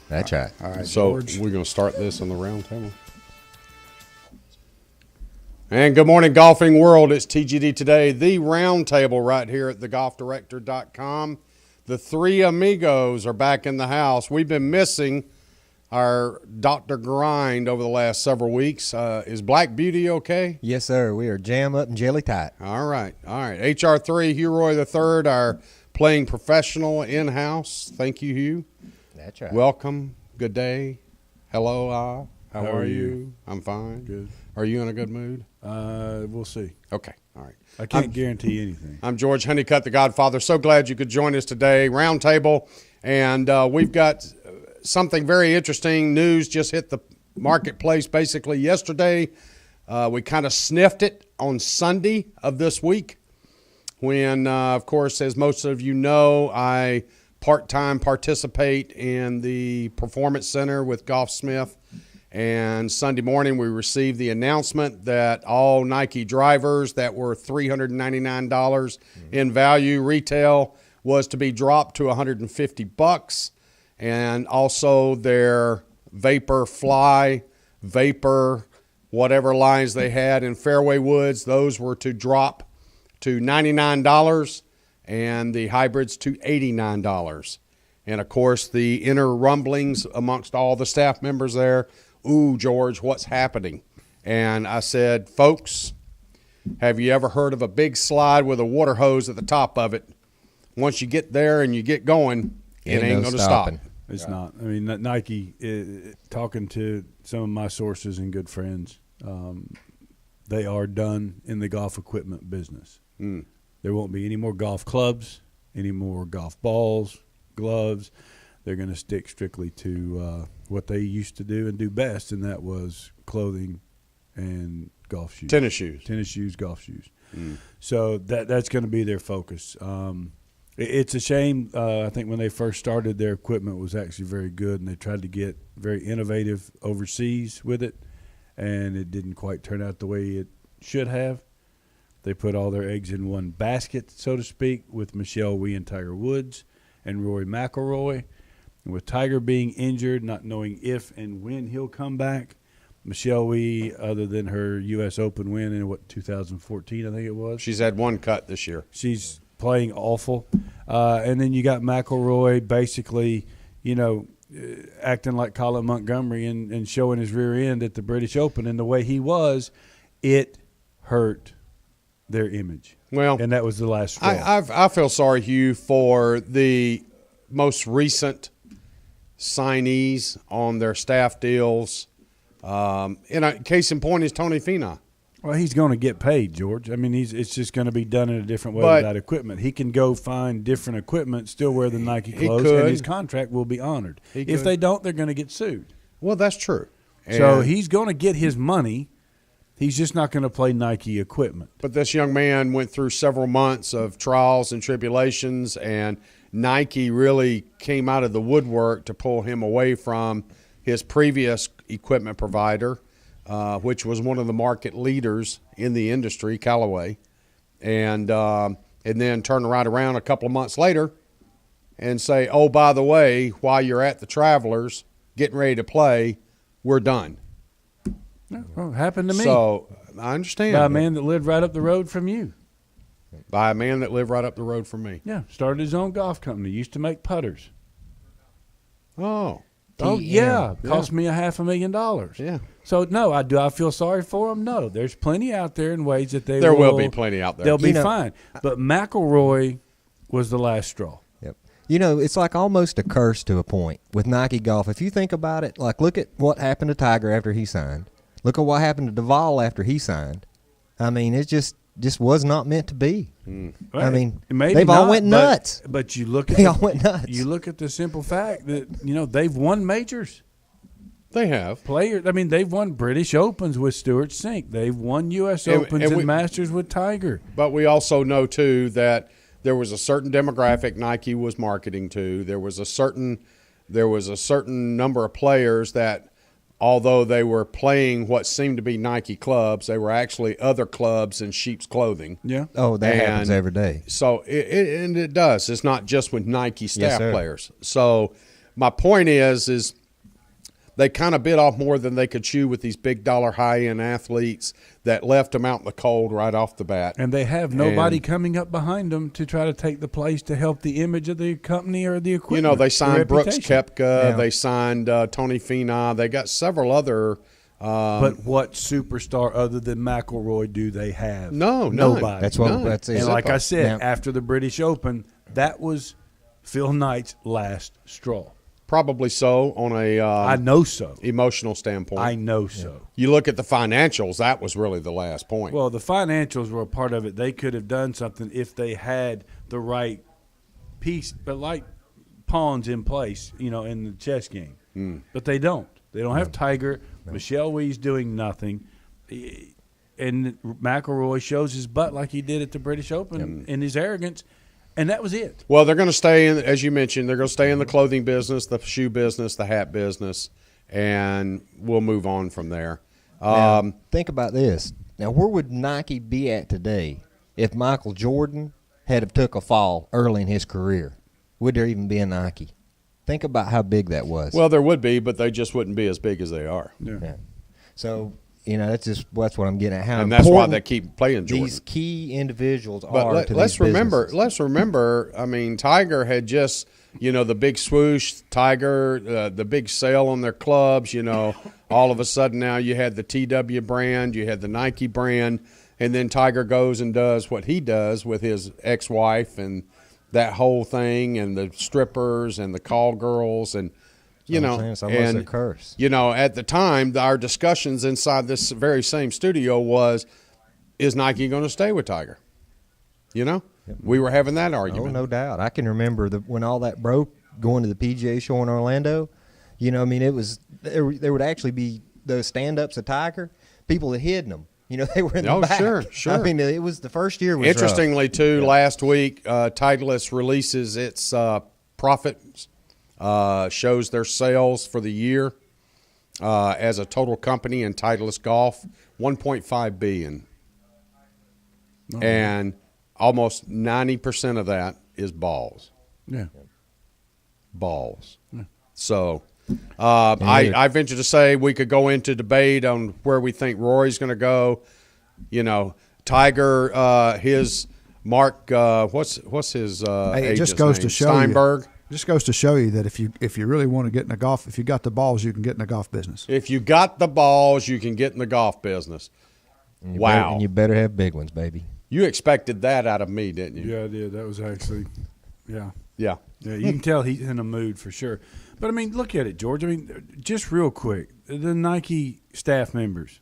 That's right. All right, So George. we're going to start this on the round table. And good morning, golfing world. It's TGD Today, the round table right here at thegolfdirector.com. The three amigos are back in the house. We've been missing our Dr. Grind over the last several weeks. Is Black Beauty okay? Yes, sir. We are jam up and jelly tight. All right. HR3, Hugh Roy III, our playing professional in-house. Thank you, Hugh. That's right. Welcome. Good day. Hello, How How are are you? you? I'm fine. Good. Are you in a good mood? We'll see. Okay. All right. I can't guarantee anything. I'm George Honeycutt, the Godfather. So glad you could join us today. Roundtable. And we've got something very interesting. News just hit the marketplace basically yesterday. We kind of sniffed it on Sunday of this week when, of course, as most of you know, I part-time participate in the Performance Center with Golfsmith. And Sunday morning, we received the announcement that all Nike drivers that were $399 in value retail was to be dropped to $150, and also their Vapor Fly, Vapor, whatever lines they had in Fairway Woods, those were to drop to $99, and the hybrids to $89. And of course, the inner rumblings amongst all the staff members there. Ooh, George, what's happening? And I said, folks, have you ever heard of a big slide with a water hose at the top of it? Once you get there and you get going, it ain't going to stop. It's not. I mean, Nike, talking to some of my sources and good friends, they are done in the golf equipment business. There won't be any more golf clubs, any more golf balls, gloves. They're going to stick strictly to what they used to do and do best, and that was clothing and golf shoes. Tennis shoes, golf shoes. So that's going to be their focus. It's a shame. I think when they first started, their equipment was actually very good, and they tried to get very innovative overseas with it, and it didn't quite turn out the way it should have. They put all their eggs in one basket, so to speak, with Michelle Wie and Tiger Woods and Rory McIlroy. And with Tiger being injured, not knowing if and when he'll come back, Michelle Wie, other than her U.S. Open win in, 2014, I think it was? She's had one cut this year. She's playing awful. And then you got McIlroy basically, acting like Colin Montgomery and showing his rear end at the British Open. And the way he was, it hurt their image. Well, and that was the last straw. I feel sorry, Hugh, for the most recent signees on their staff deals. Case in point is Tony Finau. Well, he's going to get paid, George. I mean, it's just going to be done in a different way But without equipment. He can go find different equipment, still wear the Nike clothes, could. and his contract will be honored. If could. they don't, they're going to get sued. Well, that's true. So And- he's going to get his money. He's just not going to play Nike equipment. But this young man went through several months of trials and tribulations, and Nike really came out of the woodwork to pull him away from his previous equipment provider, which was one of the market leaders in the industry, Callaway, and then turn right around a couple of months later and say, oh, by the way, while you're at the Travelers getting ready to play, we're done. Well, it happened to me. So I understand. By a man that lived right up the road from you. By a man that lived right up the road from me. Yeah, started his own golf company. Used to make putters. Oh. Oh, yeah. Cost me $500,000. Yeah. So, no, I feel sorry for him? No. There's plenty out there in ways that There will be plenty out there. They'll be fine. But McIlroy was the last straw. Yep. It's like almost a curse to a point with Nike Golf. If you think about it, like look at what happened to Tiger after he signed. Look at what happened to Duval after he signed. I mean, it just was not meant to be. I mean, Maybe they've all not, went nuts. But you look at They all went nuts. You look at the simple fact that they've won majors. They have. Players. I mean, they've won British Opens with Stuart Sink. They've won U.S. Opens and Masters with Tiger. But we also know too that there was a certain demographic Nike was marketing to. There was a certain number of players that, although they were playing what seemed to be Nike clubs, they were actually other clubs in sheep's clothing. Yeah. Oh, that happens every day. So it does. It's not just with Nike staff players. So, my point is they kind of bit off more than they could chew with these big dollar high end athletes that left them out in the cold right off the bat. And they have nobody coming up behind them to try to take the place to help the image of the company or the equipment. You know, they signed Brooks reputation. Koepka. They signed Tony Finau. They got several other. But what superstar other than McIlroy do they have? No, nobody. That's what. None. That's And it. like I said, Now- after the British Open, that was Phil Knight's last straw. Probably so on a I know so. emotional standpoint. I know so. You look at the financials, that was really the last point. Well, the financials were a part of it. They could have done something if they had the right piece, but like pawns in place, you know, in the chess game. But they don't. They don't have Tiger. Michelle Wee's doing nothing. And McIlroy shows his butt like he did at the British Open in his arrogance, and that was it. Well, they're going to stay in, as you mentioned, they're going to stay in the clothing business, the shoe business, the hat business, and we'll move on from there. Now, think about this. Now, where would Nike be at today if Michael Jordan had have took a fall early in his career? Would there even be a Nike? Think about how big that was. Well, there would be, but they just wouldn't be as big as they are. Yeah. So, you know, that's what I'm getting at. How And that's why important they keep playing Jordan. these key individuals But are to let's these remember. businesses. Let's remember. I mean, Tiger had just, you know, the big swoosh. Tiger, the big sale on their clubs. You know, all of a sudden now you had the TW brand, you had the Nike brand, and then Tiger goes and does what he does with his ex-wife and that whole thing, and the strippers and the call girls, and you know, It's almost a curse. you know, at the time, our discussions inside this very same studio was, is Nike going to stay with Tiger? You know, we were having that Oh, argument. no doubt. I can remember when all that broke, going to the PGA show in Orlando. You know, I mean, it was there would actually be those stand-ups of Tiger. People had hidden them. You know, they were in the Oh, back. sure. I mean, it was the first year was rough. Interestingly, too, last week, Titleist releases its profits, shows their sales for the year as a total company in Titleist Golf, $1.5 billion. And almost 90% of that is balls. Yeah. Balls. So I venture to say we could go into debate on where we think Rory's going to go. You know, Tiger, his Mark, what's his Hey, it just agent's goes name? to show Steinberg. you. Just goes to show you that if you really want to get in the golf, if you got the balls, you can get in the golf business. If you got the balls, you can get in the golf business. And you Wow. better, and you better have big ones, baby. You expected that out of me, didn't you? Yeah, I did. That was actually, yeah. Yeah. Yeah, you can tell he's in a mood for sure. But, I mean, look at it, George. I mean, just real quick, the Nike staff members,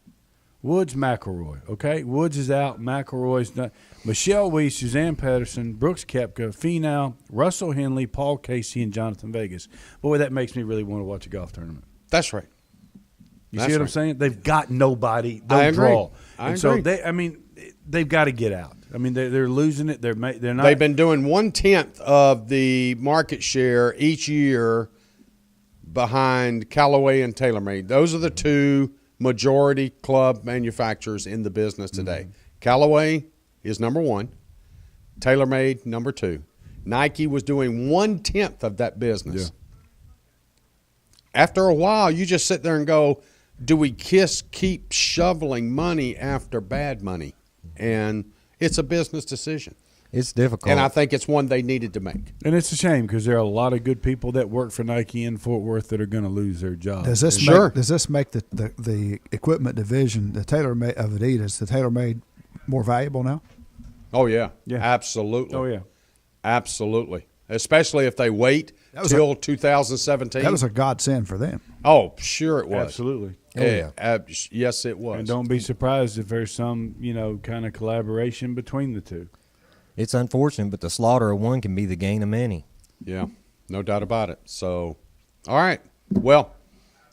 Woods, McIlroy, okay? Woods is out, McIlroy's not. Michelle Wee, Suzanne Patterson, Brooks Koepka, Finau, Russell Henley, Paul Casey, and Jonathan Vegas. Boy, that makes me really want to watch a golf tournament. That's right. You That's see what I'm right. saying? They've got nobody. They'll I agree. draw. I And so agree. they've got to get out. I mean, they're losing it. They're not. They've been doing 1/10 of the market share each year behind Callaway and TaylorMade. Those are the two majority club manufacturers in the business today. Callaway is number one, TaylorMade number two. Nike was doing 1/10 of that business. After a while, you just sit there and go, do we keep shoveling money after bad money? And it's a business decision. It's difficult. And I think it's one they needed to make. And it's a shame because there are a lot of good people that work for Nike in Fort Worth that are going to lose their jobs. Does this Sure. make the equipment division, the TaylorMade of Adidas, the TaylorMade more valuable now? Oh, yeah. Yeah. Absolutely. Oh, yeah. Absolutely. Especially if they wait was till 2017. That was a godsend for them. Oh, sure it was. Absolutely. Yes, it was. And don't be surprised if there's some, kind of collaboration between the two. it's unfortunate, but the slaughter of one can be the gain of many. Yeah, no doubt about it. So, all right. Well,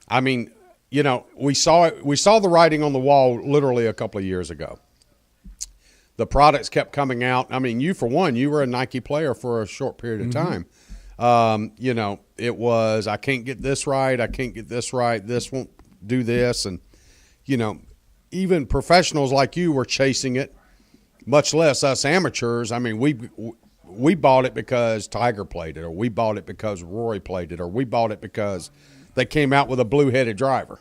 I mean, we saw the writing on the wall literally a couple of years ago. The products kept coming out. I mean, you for one, you were a Nike player for a short period of time. It was, I can't get this right. I can't get this right. This won't do this. And, even professionals like you were chasing it, much less us amateurs. I mean, we bought it because Tiger played it, or we bought it because Rory played it, or we bought it because they came out with a blue-headed driver,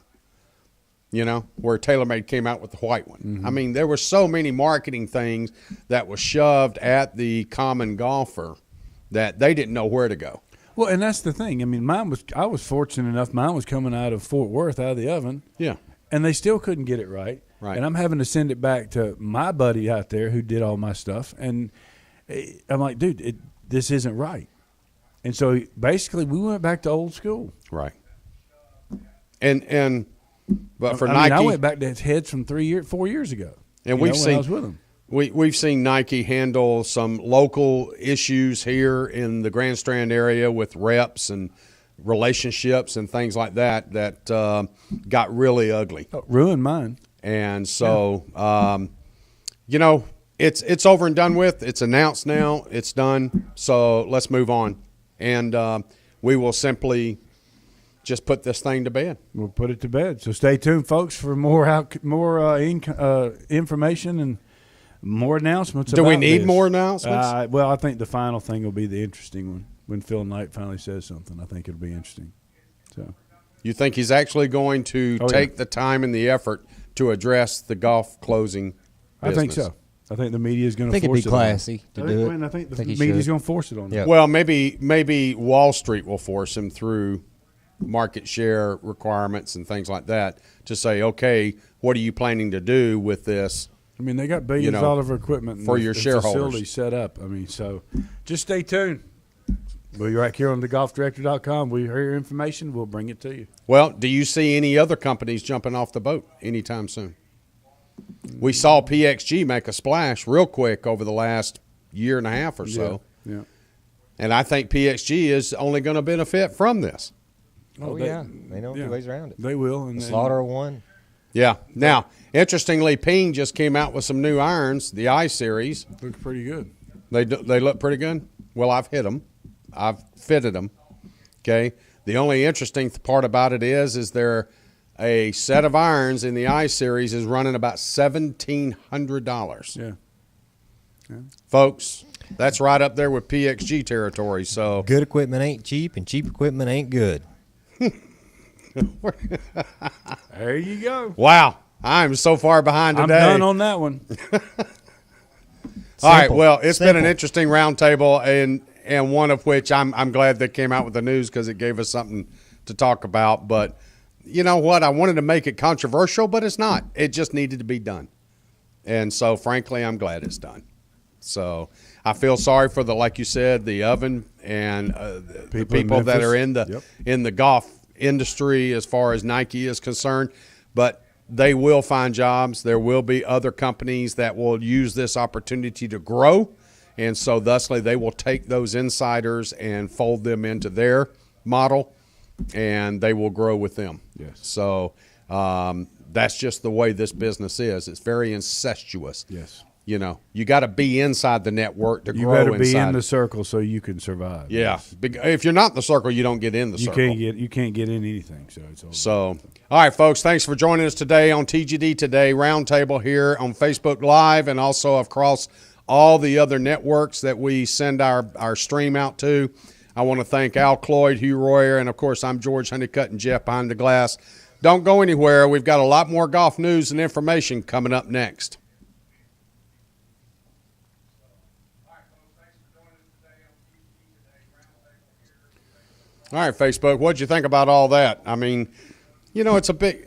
you know, where TaylorMade came out with the white one. Mm-hmm. I mean, there were so many marketing things that was shoved at the common golfer that they didn't know where to go. Well, and that's the thing. I mean, I was fortunate enough. Mine was coming out of Fort Worth, out of the oven. Yeah. And they still couldn't get it right. Right. And I'm having to send it back to my buddy out there who did all my stuff. And I'm like, dude, this isn't right. And so basically we went back to old school. Right. And but for I Nike, mean, I went back to heads from 4 years ago. and you we've know, when seen I was with them. We've seen Nike handle some local issues here in the Grand Strand area with reps and relationships and things like that got really ugly. Oh, ruined mine. And so, you know, it's over and done with. It's announced now. It's done. So let's move on. And we will simply just put this thing to bed. We'll put it to bed. So stay tuned, folks, for more information and more announcements. Do we about need this. more announcements? Well, I think the final thing will be the interesting one when Phil Knight finally says something. I think it'll be interesting. So, You think he's actually going to Oh, yeah. take the time and the effort to address the golf closing business? I think so. I think the media is going I to think it'd force be it on classy to them. do it. I think the he media is should. going to force it on them. Yeah. Well, maybe Wall Street will force him through market share requirements and things like that to say, okay, what are you planning to do with this? I mean, they got billions You know, of dollars of equipment and for your and shareholders. facilities set up. I mean, so just stay tuned. We'll be right here on thegolfdirector.com. We hear your information. We'll bring it to you. Well, do you see any other companies jumping off the boat anytime soon? We saw PXG make a splash real quick over the last year and a half or so. Yeah. And I think PXG is only going to benefit from this. Oh, yeah. They know yeah. the ways around it. They will. The Slaughter of one. Yeah. Now, interestingly, Ping just came out with some new irons, the I-Series. Looks pretty good. They look pretty good. Well, I've hit them. I've fitted them. Okay. The only interesting part about it is they're a set of irons in the I-Series is running about $1,700. Yeah. Folks, that's right up there with PXG territory. So Good equipment ain't cheap, and cheap equipment ain't good. There you go. wow, I'm so far behind I'm today. done on that one. All right, Simple. well, it's been an Simple. interesting roundtable, and one of which I'm glad they came out with the news because it gave us something to talk about. But you know what? I wanted to make it controversial, but it's not. It just needed to be done. And so, frankly, I'm glad it's done. So I feel sorry for like you said, the oven and the People in people that Memphis. are in the Yep. in the golf industry as far as Nike is concerned. But they will find jobs. There will be other companies that will use this opportunity to grow. And so, thusly, they will take those insiders and fold them into their model, and they will grow with them. Yes. So that's just the way this business is. It's very incestuous. Yes. You know, you got to be inside the network to You grow better be inside. in the circle so you can survive. Yeah. Yes. If you're not in the circle, you don't get in the You circle. can't get in anything. So it's all. So, all right, folks, thanks for joining us today on TGD Today Roundtable here on Facebook Live and also across all the other networks that we send our stream out to. I want to thank Al Cloyd, Hugh Royer, and, of course, I'm George Honeycutt and Jeff Behind the Glass. Don't go anywhere. We've got a lot more golf news and information coming up next. All right, Facebook, what'd you think about all that? I mean, you know, it's a big